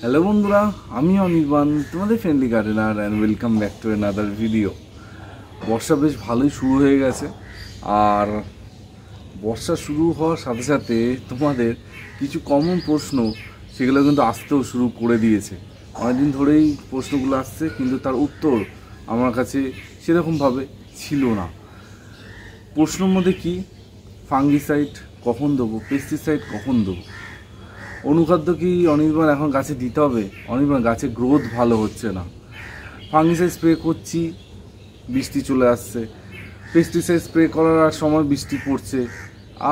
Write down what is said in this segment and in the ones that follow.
Hello বন্ধুরা, আমি অনির্বাণ, তোমাদের friendly gardener and welcome back to another video. বর্ষা বেশ ভালোই শুরু হয়ে গেছে, আর বর্ষা শুরু হওয়ার সাথে সাথে তোমাদের কিছু কমন প্রশ্ন সেগুলো কিন্তু আসতেও শুরু করে দিয়েছে। অনেকদিন ধরেই প্রশ্নগুলো আসছে, কিন্তু তার উত্তর আমার কাছে সেরকমভাবে ছিল না। প্রশ্নের মধ্যে কি, ফাঙ্গিসাইড কখন দেবো, পেস্টিসাইড কখন দেবো, অনুখাদ্য কি অনির্বাণ এখন গাছে দিতে হবে, অনির্বাণ গাছের গ্রোথ ভালো হচ্ছে না, ফাঙ্গিসাইড স্প্রে করছি বৃষ্টি চলে আসছে, পেস্টিসাইড স্প্রে করার সময় বৃষ্টি পড়ছে,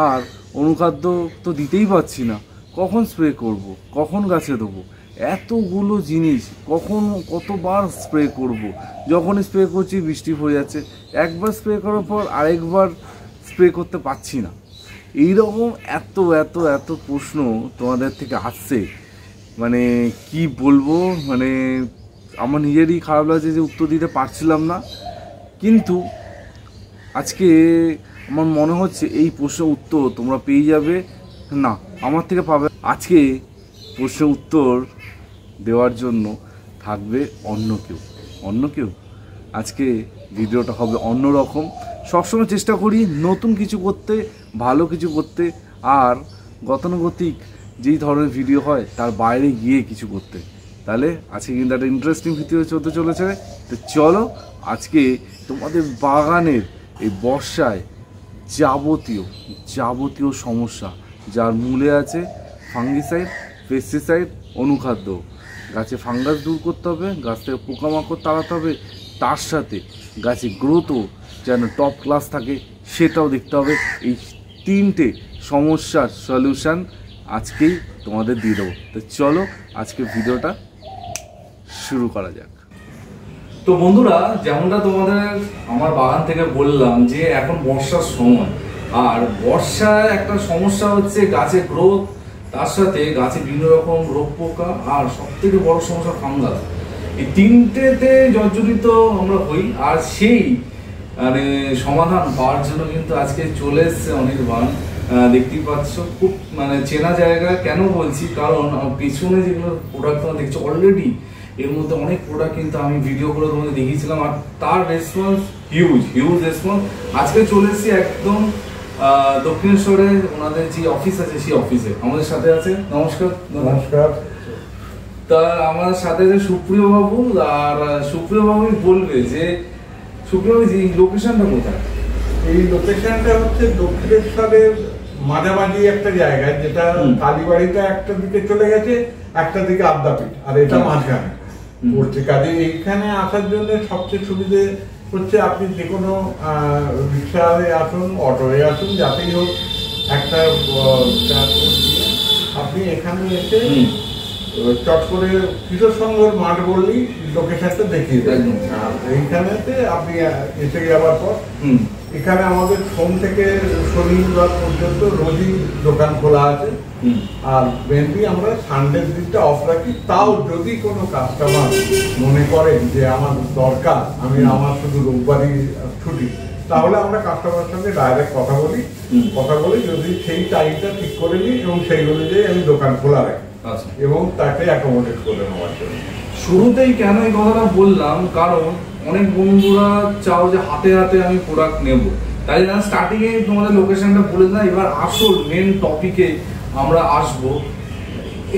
আর অনুখাদ্য তো দিতেই পারছি না, কখন স্প্রে করব, কখন গাছে দেবো, এতগুলো জিনিস কখন কতবার স্প্রে করব, যখনই স্প্রে করছি বৃষ্টি পড়ে যাচ্ছে, একবার স্প্রে করার পর আরেকবার স্প্রে করতে পারছি না। এইরকম এত এত এত প্রশ্ন তোমাদের থেকে আসছে, মানে কি বলবো, মানে আমার নিজেরই খারাপ লাগছে যে উত্তর দিতে পারছিলাম না। কিন্তু আজকে আমার মনে হচ্ছে এই প্রশ্নের উত্তর তোমরা পেয়ে যাবে, না আমার থেকে পাবে। আজকে প্রশ্নের উত্তর দেওয়ার জন্য থাকবে অন্য কেউ। আজকে ভিডিওটা হবে অন্যরকম। সবসময় চেষ্টা করি নতুন কিছু করতে, ভালো কিছু করতে, আর গতানুগতিক যেই ধরনের ভিডিও হয় তার বাইরে গিয়ে কিছু করতে। তাহলে আজকে কিন্তু একটা ইন্টারেস্টিং ভিডিও চলতে চলেছে। তো চলো আজকে তোমাদের বাগানের এই বর্ষায় যাবতীয় সমস্যা যার মূলে আছে ফাঙ্গিসাইড, পেস্টিসাইড, অনুখাদ্য। গাছে ফাঙ্গাস দূর করতে হবে, গাছ থেকে পোকামাকড় তাড়াতে হবে, তার সাথে গাছের গ্রোথও যেন টপ ক্লাস থাকে সেটাও দেখতে হবে। এই তিনটে সমস্যার সলিউশন আজকেই তোমাদের দিয়ে দেবো। তো চলো আজকে ভিডিওটা শুরু করা যাক। তো বন্ধুরা, যেমনটা তোমাদের আমার বাগান থেকে বললাম যে এখন বর্ষার সময়, আর বর্ষায় একটা সমস্যা হচ্ছে গাছের গ্রোথ, তার সাথে গাছে বিভিন্ন রকম রোগ পোকা, আর সব থেকে বড় সমস্যা ফাঙ্গাস। এই তিনটেতে জর্জরিত আমরা হই, আর সেই মানে সমাধান পাওয়ার জন্য কিন্তু আজকে চলে এসছে অনির্বাণ। দেখতেই পাচ্ছ খুব মানে চেনা জায়গা। কেন বলছি, কারণ আমার পিছনে যেগুলো প্রোডাক্ট তোমরা দেখছো অলরেডি, এর মধ্যে অনেক প্রোডাক্ট কিন্তু আমি ভিডিও করে তোমাদের দেখিয়েছিলাম, আর তার রেসপন্স হিউজ রেসপন্স। আজকে চলে এসেছি একদম দক্ষিণেশ্বরে ওনাদের যে অফিস আছে সেই অফিসে। আমাদের সাথে আছে, নমস্কার। তা আমার সাথে আছে সুপ্রিয় বাবু, আর সুপ্রিয় বাবুই বলবে যে সুপ্রিয় বাবু এই লোকেশনটা কোথায়? এই লোকেশনটা হচ্ছে দক্ষিণেশ্বরের মাঝামাঝি একটা জায়গায়, যেটা কালীবাড়িটা একটা দিকে চলে গেছে, একটা দিকে আদ্যাপীঠ, আর এটা মাঝখানে পড়ছে। কাজে এইখানে আসার জন্য সবচেয়ে সুবিধে হচ্ছে আপনি যে কোনো রিক্সায় আসুন, অটোয় আসুন, যাতেই হোক একটা আপনি এখানে এসে চট করে কিশোর সংঘর মাঠ বললেই লোকেশনটা দেখিয়ে দেন। আর এইখানেতে আপনি এসে যাওয়ার পর এখানে আমাদের সোম থেকে শনিবার পর্যন্ত রোজই দোকান খোলা আছে, আর মেনলি আমরা সানডে দিনটা অফ রাখি। তাও যদি কোনো কাস্টমার মনে করেন যে আমার দরকার, আমার শুধু রোববারই ছুটি, তাহলে আমরা কাস্টমারের সঙ্গে ডাইরেক্ট কথা বলি যদি সেই টাইমটা ঠিক করে নিই, এবং সেই অনুযায়ী আমি দোকান খোলা রাখি এবং তাকে অ্যাকোমোডেট করে নেওয়ার জন্য। শুরুতেই কেন এই কথাটা বললাম, কারণ অনেক বন্ধুরা চাও যে হাতে হাতে আমি প্রোডাক্ট নেব, তাই জন্য স্টার্টিং এ তোমাদের লোকেশনটা বলে দিলাম। এবার আসল মেন টপিকে আমরা আসব।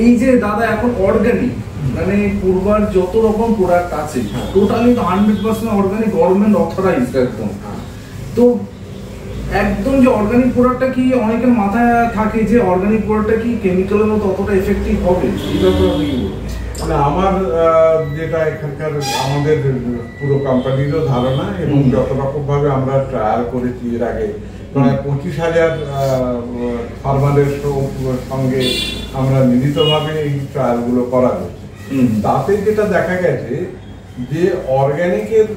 এই যে দাদা এখন অর্গানিক, মানে পূর্বার যত রকম প্রোডাক্ট আছে টোটালি 100% অর্গানিক, গভর্নমেন্ট অথরাইজড একদম। তো একদম যে অর্গানিক প্রোডাক্টটা কি অনেকের মাথায় থাকে যে অর্গানিক প্রোডাক্টটা কি কেমিক্যালের মতো অতটা এফেক্টিভ হবে, এই ব্যাপারে আমি মানে আমার যেটা এখানকার আমাদের পুরো কোম্পানিরও ধারণা, এবং যত রকম ভাবে আমরা ট্রায়াল করেছি এর আগে, প্রায় 25,000 ফার্মারের সঙ্গে আমরা মিলিতভাবে এই ট্রায়ালগুলো করা হয়েছে। তাতে যেটা দেখা গেছে যে অর্গানিকের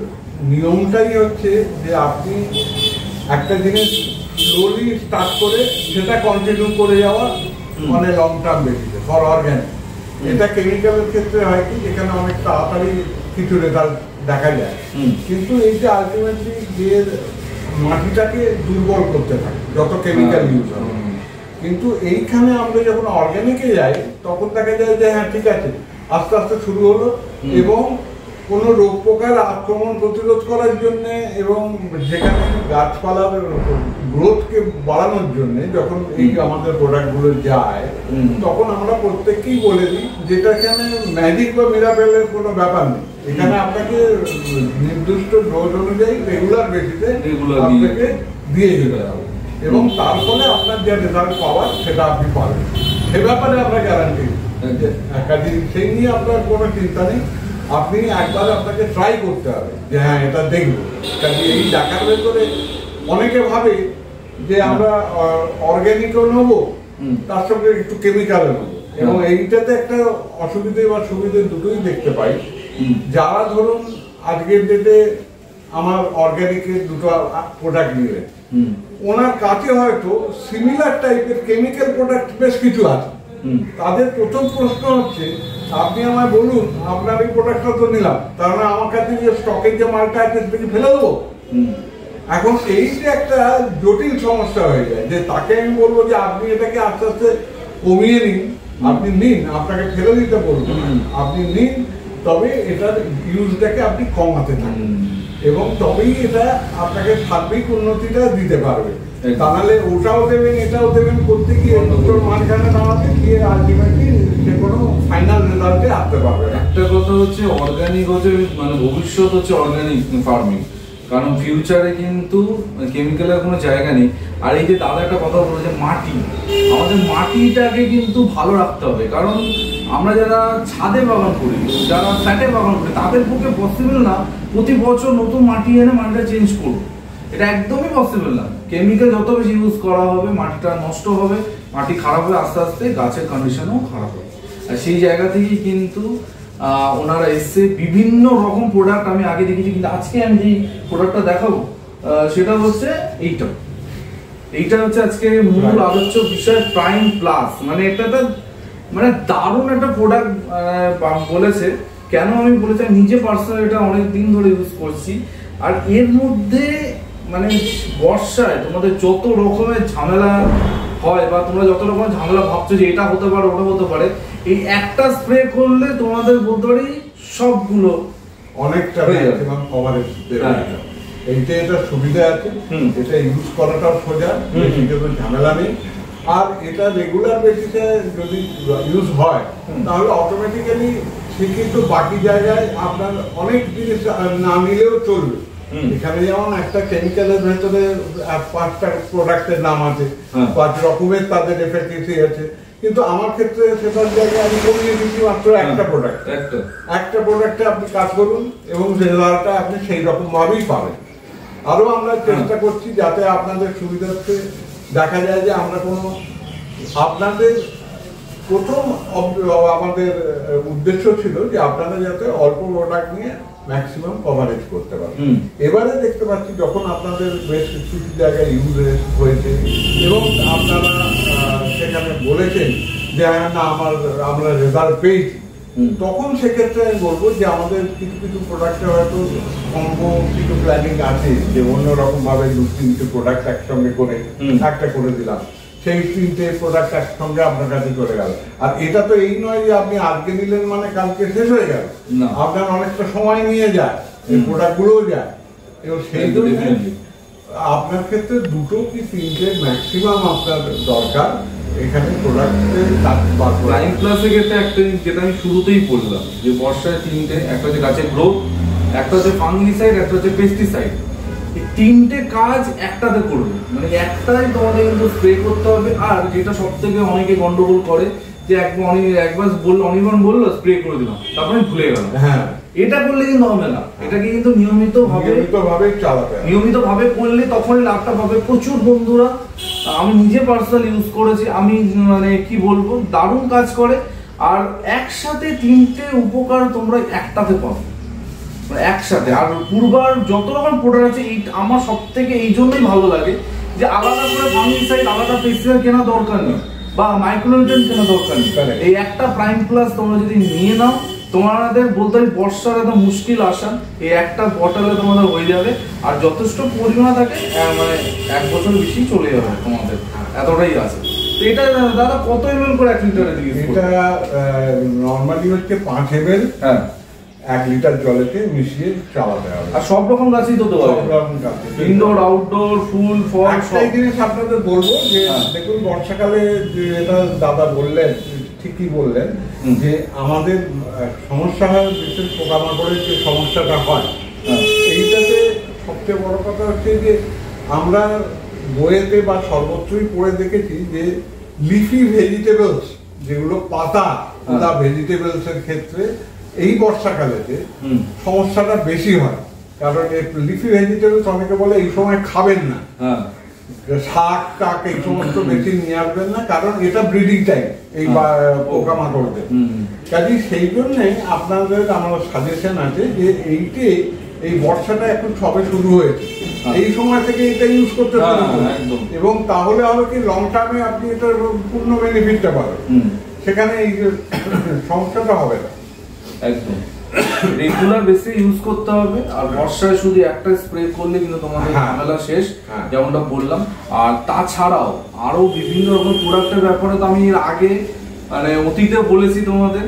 নিয়মটাই হচ্ছে যে আপনি একটা জিনিস স্লোলি স্টার্ট করে সেটা কন্টিনিউ করে যাওয়া, মানে লং টার্ম বেসিসে ফর অর্গানিক। এটা কেমিক্যালের ক্ষেত্রে হয় কি, যেখানে অনেক তাড়াতাড়ি কিছু রেজাল্ট দেখা যায়, কিন্তু এইটা আলটিমেটলি যে মাটিটাকে দুর্বল করতে থাকে যত কেমিক্যাল ইউজ হয়। কিন্তু এইখানে আমরা যখন অর্গানিকে যাই তখন দেখা যায় যে হ্যাঁ ঠিক আছে, আস্তে আস্তে শুরু হলো এবং কোনো রোগ পোকার আক্রমণ প্রতিরোধ করার জন্য এবং যেখানে গাছপালার গ্রোথকে বাড়ানোর জন্য যখন এই আমাদের প্রোডাক্টগুলো যায় তখন আমরা প্রত্যেককেই বলে দিই যেটা এখানে ম্যাজিক বা মিরাকেলের কোনো ব্যাপার নেই। এখানে আপনাকে নির্দিষ্ট ডোজ অনুযায়ী রেগুলার বেসিসে আপনাকে দিয়ে দিতে হবে এবং তার ফলে আপনার যে রেজাল্ট পাওয়ার সেটা আপনি পাবেন। সে ব্যাপারে আমরা গ্যারান্টি কাজে সেই নিয়ে আপনার কোনো চিন্তা নেই। আপনি একবার আপনাকে ট্রাই করতে হবে যে হ্যাঁ এটা দেখবো। কাজে এই দেখার ভেতরে অনেকে ভাবে যে আমরা অর্গ্যানিকও নেবো তার সঙ্গে একটু কেমিক্যালও নেবো এবং এইটাতে একটা অসুবিধে বা সুবিধে দুটোই দেখতে পাই। যারা ধরুন আজকের ডেটে আমার অর্গ্যানিকের দুটো প্রোডাক্ট নিলেন, ওনার কাছে হয়তো সিমিলার টাইপের কেমিক্যাল প্রোডাক্ট বেশ কিছু আছে। তাদের প্রথম প্রশ্ন হচ্ছে আপনি আমায় বলুন আপনার এই প্রোডাক্টটা তো নিলাম, তার মানে আমার কাছে যে স্টকের যে মালটা আছে সেটাকে ফেলে দেবো। এখন এই যে একটা জটিল সমস্যা হয়ে যায় যে তাকে আমি বলবো যে আপনি এটাকে আস্তে আস্তে কমিয়ে নিন, আপনি নিন, আপনাকে ফেলে দিতে বলবো আপনি নিন, তবে এটার ইউজটাকে আপনি কমাতে থাকুন এবং তবেই এটা আপনাকে সার্বিক উন্নতিটা দিতে পারবে। তাহলে ওটাও দেবেন এটাও দেবেন করতে গিয়ে দুটোর মাঝখানে দাঁড়াতে গিয়ে আলটিমেটলি সে কোনো ফাইনাল রেজাল্টে আসতে পারবে না। একটা কথা হচ্ছে অর্গানিক হচ্ছে মানে ভবিষ্যৎ হচ্ছে অর্গানিক ফার্মিং, কারণ ফিউচারে কিন্তু কেমিক্যালের কোনো জায়গা নেই। আর এই যে দাদা একটা কথা বলেছে মাটি, আমাদের মাটিটাকে কিন্তু ভালো রাখতে হবে, কারণ আমরা যারা ছাদে বাগান করি, যারা ফ্ল্যাটে বাগান করি, তাদের পক্ষে পসিবল না প্রতি বছর নতুন মাটি এনে মাটিটা চেঞ্জ করবো, এটা একদমই পসিবল না। কেমিক্যাল যত বেশি ইউজ করা হবে মাটিটা নষ্ট হবে, মাটি খারাপ হবে, আস্তে আস্তে গাছের কন্ডিশনও খারাপ হবে। আর সেই জায়গা থেকেই কিন্তু ওনারা এসছে বিভিন্ন রকম প্রোডাক্ট আমি আগে দেখেছি, কিন্তু আজকে আমি যে প্রোডাক্টটা দেখাবো সেটা হচ্ছে এইটা হচ্ছে আজকে মূল আলোচ্য বিষয় প্রাইম প্লাস। মানে এটা মানে দারুণ একটা প্রোডাক্ট বলেছে। কেন আমি বলেছি, নিজে পার্সোনাল এটা অনেক দিন ধরে ইউজ করছি। আর এর মধ্যে মানে বর্ষায় তোমাদের যত রকমের ঝামেলা হয় বা তোমরা যত রকমের ঝামেলা ভাবছো যে এটা হতে পারে ওটা হতে পারে, এই একটা স্প্রে করলে তোমাদের বলতে পারি সবগুলো অনেকটা ম্যাক্সিমাম কভারেজ দেবে। এইটা এটা সুবিধা আছে, এটা ইউজ করাটাও সোজা, বেশি কোনো ঝামেলা নেই। আর এটা রেগুলার বেসিসে যদি ইউজ হয় তাহলে অটোমেটিক্যালি সে কিন্তু বাকি জায়গায় আপনার অনেক জিনিস না নিলেও চলবে। এখানে যেমন একটা কেমিক্যালের ভেতরে 5টা প্রোডাক্টের নাম আছে, 5 রকমের তাদের এফিকেসি আছে, কিন্তু আমার ক্ষেত্রে সেটার জায়গায় আমি কমিয়ে দিচ্ছি মাত্র একটা প্রোডাক্ট। একটা প্রোডাক্টে আপনি কাজ করুন এবং রেজাল্টটা আপনি সেই রকম ভাবেই পাবেন। আরো আমরা চেষ্টা করছি যাতে আপনাদের সুবিধার্থে দেখা যায় যে আমরা কোনো আপনাদের প্রথম আমাদের উদ্দেশ্য ছিল যে আপনারা যাতে অল্প প্রোডাক্ট নিয়ে ম্যাক্সিমাম কভারেজ করতে পারেন। এবারে দেখতে পাচ্ছি যখন আপনাদের বেশ কিছু জায়গায় ইউজ হয়েছে এবং আপনারা সেখানে বলেছেন যে না আমরা রেজাল্ট পেয়েছি, তখন সেক্ষেত্রে আমি বলবো যে আমাদের কিছু কিছু প্রোডাক্টে হয়তো কম্বো কিছু প্ল্যানিং আছে যে অন্যরকম ভাবে 2-3টে প্রোডাক্ট একসঙ্গে করে একটা করে দিলাম, সেই 3টে প্রোডাক্ট একসঙ্গে আপনার কাছে চলে গেল। আর এটা তো এই নয় যে আপনি আজকে নিলেন মানে কালকে শেষ হয়ে গেল, আপনার অনেকটা সময় নিয়ে যায়, এই প্রোডাক্টগুলোও যায় এবং সেই জন্য আপনার ক্ষেত্রে 2টো কি 3টে ম্যাক্সিমাম আপনার দরকার এখানে প্রোডাক্টের প্রাইম প্লাসের ক্ষেত্রে একটা যেটা আমি শুরুতেই বললাম যে বর্ষায় 3টে, একটা হচ্ছে গাছের গ্রোথ, একটা হচ্ছে ফাঙ্গিসাইড, একটা হচ্ছে পেস্টিসাইড। এই 3টে কাজ একটাতে করবে, মানে একটাই তোমাদের কিন্তু স্প্রে করতে হবে। আর যেটা সব থেকে অনেকে গন্ডগোল করে যে একবার অনির্বাণ বললো স্প্রে করে দিলাম তারপরে ভুলে গেল, হ্যাঁ এটা করলে কিন্তু হবে না। এটাকে কিন্তু নিয়মিত ভাবে করলে তখন লাভটা পাবে। প্রচুর বন্ধুরা, আমি নিজে পার্সোনাল ইউজ করেছি, আমি মানে কি বলবো দারুণ কাজ করে। আর একসাথে 3টে উপকার তোমরা একটাতে পাবো একসাথে। আর পূর্বার যত রকম প্রোডাক্ট আছে আমার সব থেকে এই জন্যই ভালো লাগে যে আলাদা করে ফাঙ্গিসাইড আলাদা পেস্টিসাইড কেনা দরকার নেই বা মাইক্রোনিউট্রিয়েন্ট কেনা দরকার নেই। এই একটা প্রাইম প্লাস তোমরা যদি নিয়ে নাও, তোমাদের বলতে হয় বর্ষার এত মুশকিল আসা এই একটা বটলে তোমাদের হয়ে যাবে। আর যথেষ্ট পরিমাণ থাকে, মানে 1 বছর বেশি চলে যাবে তোমাদের, এতটাই আছে। তো এটা দাদা কত এমএল করে 1 লিটারে দিয়ে? এটা নরমালি হচ্ছে 5 ml, হ্যাঁ 1 লিটার জলেতে মিশিয়ে চালাতে হবে। আর সব রকম গাছই তো দেওয়া সব রকম গাছ, ইনডোর আউটডোর ফুল ফল একটাই জিনিস আপনাদের বলবো যে দেখুন বর্ষাকালে যে এটা দাদা বললেন ঠিকই বললেন যে আমাদের সমস্যা হয় বিশেষ পোকামাকড়ের যে সমস্যাটা হয় এইটাতে সবচেয়ে বড় কথা হচ্ছে যে আমরা বইয়েতে বা সর্বত্রই পড়ে দেখেছি যে লিফি ভেজিটেবলস যেগুলো পাতা ভেজিটেবলস এর ক্ষেত্রে এই বর্ষাকালেতে সমস্যাটা বেশি হয়। কারণ লিফি ভেজিটেবলস অনেকে বলে এই সময় খাবেন না, শাক টাক এই সমস্ত বেশি নিয়ে আসবেন না, কারণ এটা ব্রিডিং টাইম এই পোকামাকড়দের। কাজেই সেই জন্যে আপনাদের আমার সাজেশন আছে যে এই বর্ষাটা এখন সবে শুরু হয়েছে, এই সময় থেকে এটা ইউজ করতে পারেন এবং তাহলে হবে কি লং টার্মে আপনি এটার পূর্ণ বেনিফিটটা পাবেন, সেখানে এই সমস্যাটা হবে না। একদম রেগুলার বেসে ইউজ করতে হবে। আর বর্ষায় শুধু একটা স্প্রে করলে কিন্তু তোমাদের ঝামেলা শেষ, যেমনটা বললাম। আর তাছাড়াও আরো বিভিন্ন রকম প্রোডাক্টের ব্যাপারে তো আমি এর আগে মানে অতীতে বলেছি তোমাদের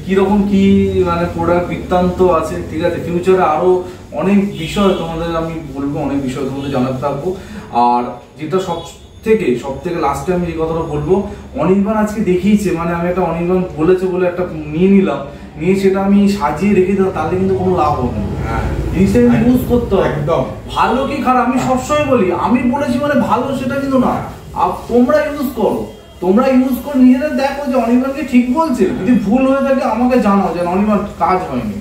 কিরকম কি মানে প্রোডাক্ট বৃত্তান্ত আছে, ঠিক আছে। ফিউচারে আরো অনেক বিষয় তোমাদের আমি বলবো, অনেক বিষয় তোমাদের জানাতে থাকবো। আর যেটা সব থেকে লাস্টে আমি এই কথাটা বলবো, অনির্বাণ আজকে দেখিয়েছে, মানে আমি একটা অনির্বাণ বলেছে বলে একটা নিয়ে নিলাম, নিয়ে সেটা আমি সাজিয়ে রেখে দিলাম, তাহলে কিন্তু কোনো লাভ হবে না। জিনিসটা ইউজ করতে হবে, একদম ভালো কি খারাপ আমি সবসময় বলি, আমি বলেছি মানে ভালো সেটা কিন্তু না। তোমরা ইউজ করো, তোমরা ইউজ করে নিজেরা দেখো যে অনির্বাণকে ঠিক বলছে, যদি ভুল হয়ে থাকে আমাকে জানাও যে অনির্বাণ কাজ হয়নি।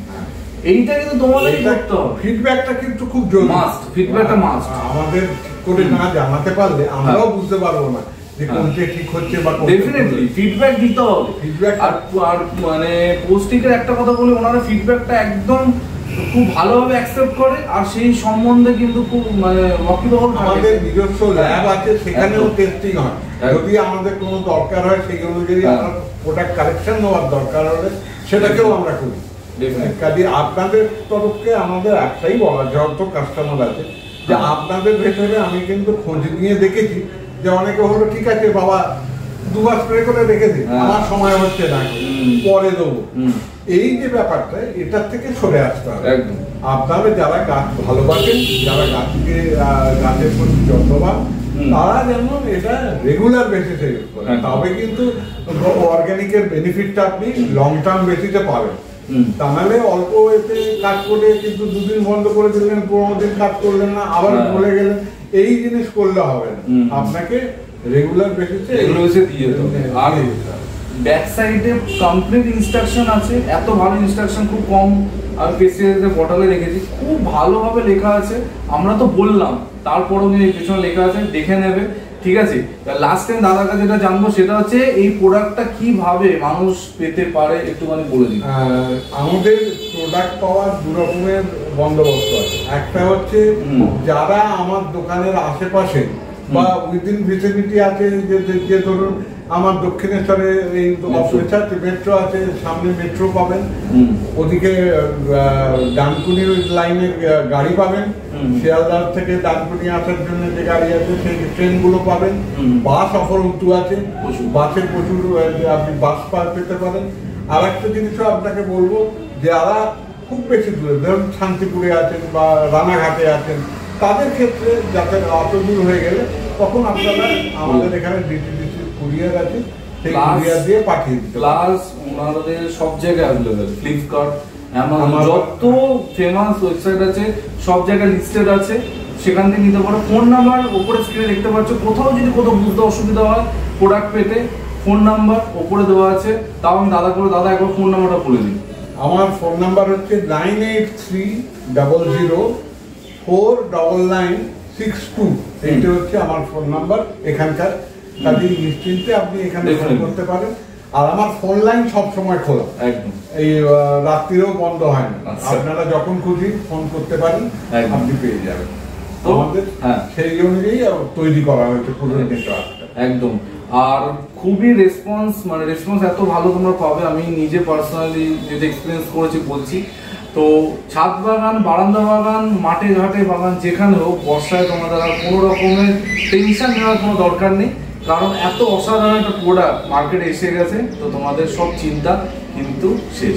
এইটা কিন্তু তোমাদের করতে হবে, ফিডব্যাকটা কিন্তু খুব জরুরি, মাস্ট, ফিডব্যাকটা মাস্ট। আমাদের ঠিক করে না জানাতে পারলে আমরাও বুঝতে পারবো না যে কোনটা ঠিক হচ্ছে বা ডেফিনেটলি ফিডব্যাক দিতে হবে। আর মানে পোস্টিকের একটা কথা বলি, ওনারা ফিডব্যাকটা একদম খুব ভালোভাবে অ্যাকসেপ্ট করে, আর সেই সম্বন্ধে কিন্তু খুব মানে ওয়াকিবহাল থাকে। আমাদের নিজস্ব ল্যাব আছে, সেখানেও টেস্টিং হয়, যদি আমাদের কোনো দরকার হয় সেই অনুযায়ী আমরা প্রোডাক্ট কালেকশন নেওয়ার দরকার হলে সেটাকেও আমরা করি। কাজে আপনাদের তরফকে আমাদের একটাই বলা, যত কাস্টমার আছে যে আপনাদের ভেতরে আমি কিন্তু খোঁজ নিয়ে দেখেছি যে অনেকে হলো ঠিক আছে বাবা দুবার স্প্রে করে রেখে দিই, আমার সময় হচ্ছে না, পরে দেবো, এই যে ব্যাপারটা এটার থেকে সরে আসতে হবে। আপনারা যারা গাছ ভালোবাসেন, যারা গাছের প্রতি যত্নবান, তারা যেন এটা রেগুলার বেসিসে ইউজ করে, তবে কিন্তু অর্গানিকের বেনিফিটটা আপনি লং টার্ম বেসিসে পাবেন। তা নাহলে অল্প এতে কাজ করে কিন্তু দুদিন বন্ধ করে দিলেন, 15 দিন কাজ করলেন না, আবার ভুলে গেলেন, এই জিনিস করলে হবে না, আপনাকে রেগুলার বেসিসে দিয়ে যেতে হবে। আর ব্যাক সাইডে কমপ্লিট ইনস্ট্রাকশন আছে, এত ভালো ইনস্ট্রাকশন খুব কম আর পেসিয়াসে বটলে রেখেছি, খুব ভালোভাবে লেখা আছে। আমরা তো বললাম, তারপরও পেছনে লেখা আছে, দেখে নেবে, ঠিক আছে। লাস্ট টাইম দাদার কাছে যেটা জানবো সেটা হচ্ছে এই প্রোডাক্টটা কিভাবে মানুষ পেতে পারে, একটুখানি বলে দিন। আমাদের প্রোডাক্ট পাওয়ার দু রকমের বন্দোবস্ত আছে। একটা হচ্ছে যারা আমার দোকানের আশেপাশে বা উইদিন ভিসিনিটি আছে, যে ধরুন আমার দক্ষিণেশ্বরে এই অফিস আছে, মেট্রো আছে, সামনে মেট্রো পাবেন, ওদিকে ডানকুনি লাইনের গাড়ি পাবেন, শিয়ালদাহ থেকে ডানকুনি আসার জন্য যে গাড়ি আছে সেই ট্রেনগুলো পাবেন, বাস অফরন্তু আছে, বাসের প্রচুর আপনি বাস পেতে পারেন। আর একটা জিনিসও আপনাকে বলবো, যারা খুব বেশি দূরে ধরুন শান্তিপুরে আছেন বা রানাঘাটে আছেন, তাদের ক্ষেত্রে যাতে অত দূর হয়ে গেলে তখন আপনারা আমাদের এখানে ডিটিডিসি কুরিয়ার আছে, সেই কুরিয়ার দিয়ে পাঠিয়ে দিতে। প্লাস ওনাদের সব জায়গায় অ্যাভেলেবল, ফ্লিপকার্ট, অ্যামাজন, যত ফেমাস ওয়েবসাইট আছে সব জায়গায় লিস্টেড আছে, সেখান থেকে নিতে পারো। ফোন নাম্বার উপরে স্ক্রিনে দেখতে পাচ্ছ, কোথাও যদি কোথাও বুঝতে অসুবিধা হয় প্রোডাক্ট পেতে, ফোন নাম্বার উপরে দেওয়া আছে। তাও আমি দাদা একবার ফোন নাম্বারটা বলে দিই। আমার ফোন নাম্বার হচ্ছে 9830049962, এইটা হচ্ছে আমার ফোন নাম্বার এখানকার। কাজে নিশ্চিন্তে আপনি এখানে ফোন করতে পারেন। আর আমার ফোন লাইন সব সময় খোলা, একদম, এই রাত্রিরেও বন্ধ হয় না, আপনারা যখন খুশি ফোন করতে পারেন, আপনি পেয়ে যাবেন। আমাদের সেই অনুযায়ী তৈরি করা হয়েছে পুরো নেটওয়ার্কটা, একদম। আর খুবই রেসপন্স এত ভালো তোমরা পাবে, আমি নিজে পার্সোনালি যেটা এক্সপিরিয়েন্স করেছি বলছি। তো ছাদ বাগান, বারান্দা বাগান, মাঠে ঘাটে বাগান, যেখানে হোক, বর্ষায় তোমাদের আর কোনো রকমের টেনশন নেওয়ার কোনো দরকার নেই। কারণ এত অসাধারণ একটা প্রোডাক্ট মার্কেটে এসে গেছে, তো তোমাদের সব চিন্তা কিন্তু শেষ।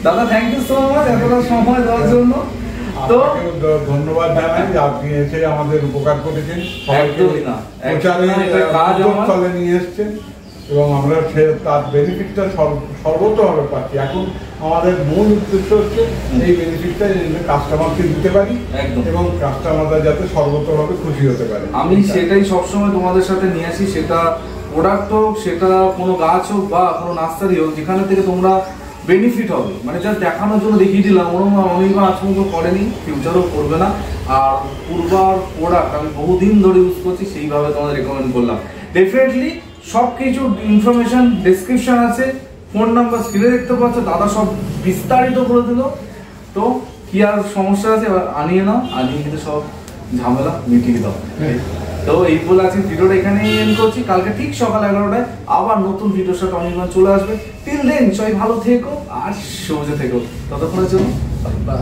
দাদা থ্যাংক ইউ সো মাচ এতটা সময় দেওয়ার জন্য। তো ধন্যবাদ জানাই যে আপনি এসে আমাদের উপকার করেছেন, একদমই না, প্রচারে নিয়ে এসছেন এবং আমরা তার বেনিফিটটা সর্বতভাবে পাচ্ছি। এখন আমাদের মূল উদ্দেশ্য হচ্ছে এই বেনিফিটটা কাস্টমারকে দিতে পারি এবং কাস্টমাররা যাতে সর্বতভাবে খুশি হতে পারে। আমি সেটাই সবসময় তোমাদের সাথে নিয়ে আসি, সেটা প্রোডাক্ট হোক, সেটা কোনো গাছ হোক বা কোনো নার্সারি হোক, যেখানে থেকে তোমরা বেনিফিট হবে। মানে যা দেখানোর জন্য দেখিয়ে দিলাম, অনেকবার আজ পর্যন্ত করেনি, ফিউচারও করবে না। আর পূর্বার প্রোডাক্ট আমি বহুদিন ধরে ইউজ করছি, সেইভাবে তোমাদের রেকমেন্ড করলাম। ডেফিনেটলি সব কিছু ইনফরমেশন ডেসক্রিপশন আছে, ফোন নাম্বার স্ক্রিনে দেখতে পাচ্ছ, দাদা সব বিস্তারিত করে দিল। তো কি আর সমস্যা আছে, এবার আনিয়ে নাও, আনিয়ে কিন্তু সব ঝামেলা মিটিয়ে দাও। তো এই বলে আজকে ভিডিওটা এখানেই এন্ড করছি। কালকে ঠিক সকাল 11টায় আবার নতুন ভিডিওর সাথে অনির্বাণ চলে আসবে। টিল দেন সবাই ভালো থেকো আর সবুজে থেকো। ততক্ষণের জন্য বাই।